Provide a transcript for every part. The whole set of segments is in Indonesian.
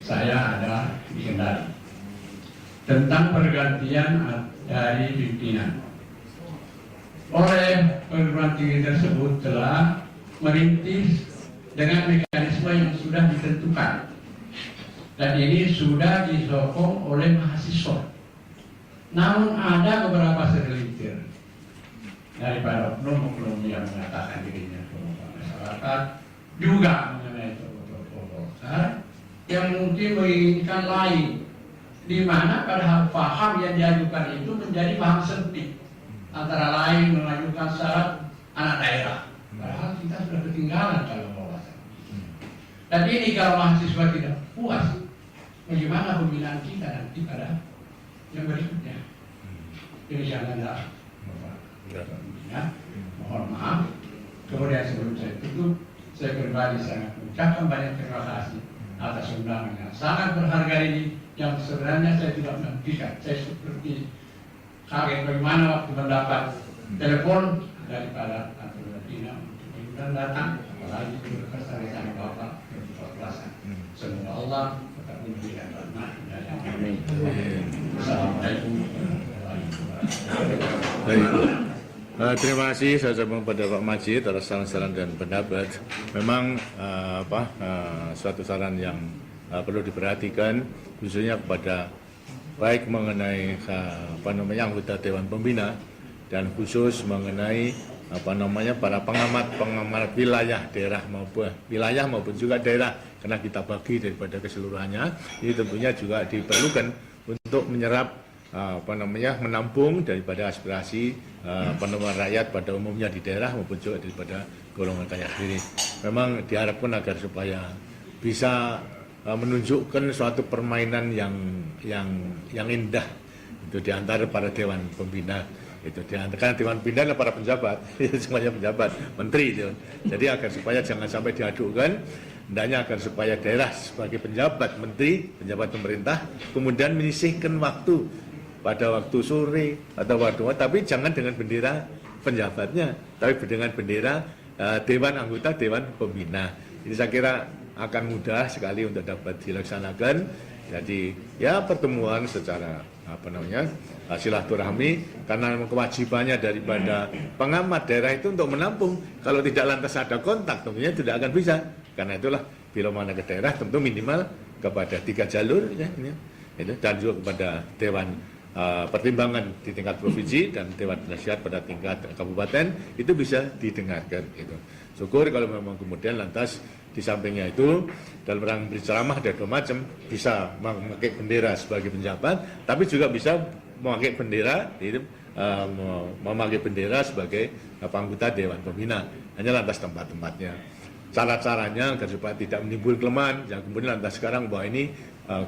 saya ada di Kendari tentang pergantian dari pimpinan. Oleh perguruan tinggi tersebut telah merintis dengan mekanisme yang sudah ditentukan, dan ini sudah disokong oleh mahasiswa. Namun ada beberapa segelintir daripada oknum-oknum yang mengatakan dirinya tokoh masyarakat juga mengenai tokoh-tokoh yang mungkin menginginkan lain, di mana padahal paham yang diajukan itu menjadi paham sempit, antara lain mengajukan syarat anak daerah, padahal kita sudah ketinggalan kalau mau bahasa. Dan ini kalau mahasiswa tidak puas, bagaimana pembinaan kita nanti pada yang berikutnya? Jadi jangan ada mohon maaf. Kemudian sebelum saya tutup, saya pribadi sangat mengucapkan banyak terima kasih atas undangan yang sangat berharga ini, yang sebenarnya saya tidak menantikan. Saya seperti kaget bagaimana waktu mendapat telepon daripada Antonio Dina untuk mengundang datang, apalagi berkesan dari Bapak dan Bapak. Semoga Allah tetap memberikan rahmat dan amin. Assalamualaikum warahmatullahi wabarakatuh. Terima kasih saya ucapkan kepada Pak Majid atas saran-saran dan pendapat. Memang suatu saran yang perlu diperhatikan, khususnya kepada baik mengenai anggota Dewan Pembina dan khusus mengenai para pengamat wilayah daerah maupun juga daerah, karena kita bagi daripada keseluruhannya. Ini tentunya juga diperlukan untuk menyerap menampung daripada aspirasi rakyat pada umumnya di daerah maupun juga daripada golongan kaya sendiri. Memang diharapkan agar supaya bisa menunjukkan suatu permainan yang indah itu di antara para dewan pembina. Itu karena dewan pembina adalah para penjabat, semuanya penjabat, menteri itu. Jadi agar supaya jangan sampai diadukan, hendaknya agar supaya daerah sebagai penjabat menteri, penjabat pemerintah, kemudian menyisihkan waktu pada waktu sore atau waktu, tapi jangan dengan bendera penjabatnya, tapi dengan bendera dewan anggota dewan pembina. Jadi saya kira akan mudah sekali untuk dapat dilaksanakan. Jadi ya pertemuan secara silaturahmi, karena kewajibannya daripada pengamat daerah itu untuk menampung. Kalau tidak lantas ada kontak, tentunya tidak akan bisa. Karena itulah bila mana ke daerah tentu minimal kepada 3 jalur ya, dan juga kepada dewan pertimbangan di tingkat provinsi dan dewan penasihat pada tingkat kabupaten itu bisa didengarkan. Itu syukur kalau memang kemudian lantas di sampingnya itu dalam rangka berceramah ada 2 macam, bisa memakai bendera sebagai penjabat, tapi juga bisa memakai bendera memakai bendera sebagai anggota dewan pembina. Hanya lantas tempat-tempatnya, cara-caranya agar supaya tidak menimbul kelemahan. Yang kemudian lantas sekarang bahwa ini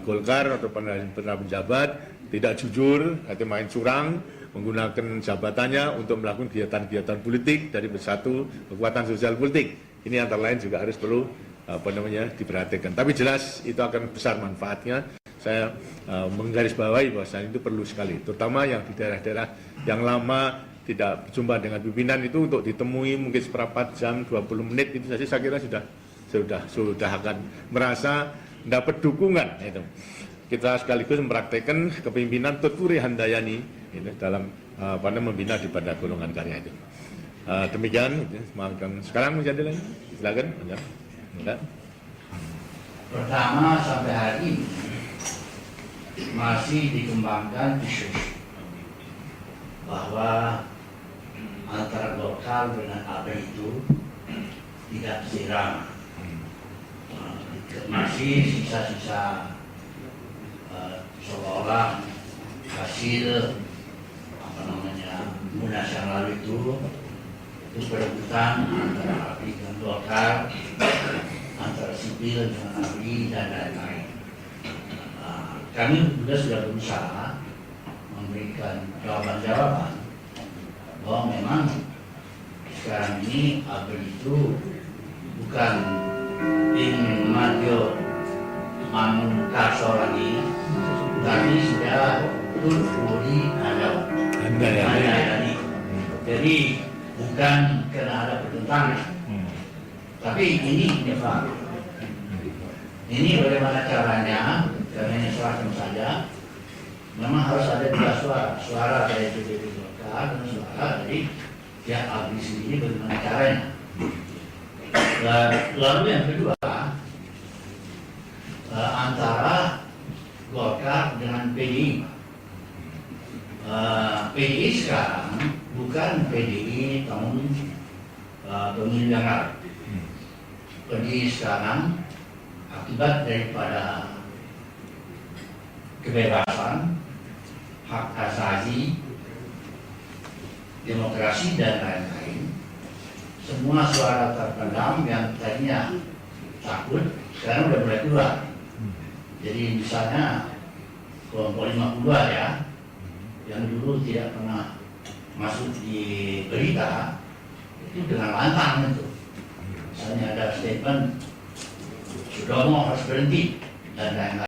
Golkar atau pernah penjabat tidak jujur, atau main curang, menggunakan jabatannya untuk melakukan kegiatan-kegiatan politik dari satu kekuatan sosial politik. Ini antara lain juga harus perlu diperhatikan. Tapi jelas itu akan besar manfaatnya. Saya menggarisbawahi bahwasanya itu perlu sekali, terutama yang di daerah-daerah yang lama tidak berjumpa dengan pimpinan itu, untuk ditemui mungkin seperempat jam, 20 menit itu saja saya kira sudah akan merasa dapat dukungan itu. Kita sekaligus mempraktekkan kepemimpinan Tuturi Handayani itu dalam membina di pada golongan karya itu. Demikian, sekarang menjadi lagi, silakan. Pertama, sampai hari ini masih dikembangkan isu bahwa antara Golkar dengan AB itu tidak seirama. Masih sisa-sisa seolah-olah hasil munas yang lalu itu perebutan antara ABRI dan Golkar, antara sipil dengan ABRI dan lain-lain. Kami juga sudah berusaha memberikan jawaban-jawaban bahwa memang sekarang ini ABRI itu bukan tim Madio Mangun Karso lagi, tapi sudah Tuturi Handayani. Jadi bukan karena ada pertentangan, tapi ini Pak. Ini bagaimana caranya memang harus ada dua suara dari DPP Golkar dan suara dari pihak ABRI sendiri bagaimana caranya. Lalu yang kedua, antara Golkar dengan PDI. PDI sekarang bukan PDI tahun pemilu yang lalu. PDI sekarang akibat daripada kebebasan, hak asasi, demokrasi dan lain-lain, semua suara terpendam yang tadinya takut sekarang udah mulai keluar. Jadi misalnya kelompok 52 ya, yang dulu tidak pernah masuk di berita, itu dengan lantang itu. Misalnya ada statement Sudomo harus berhenti dan lain-lain.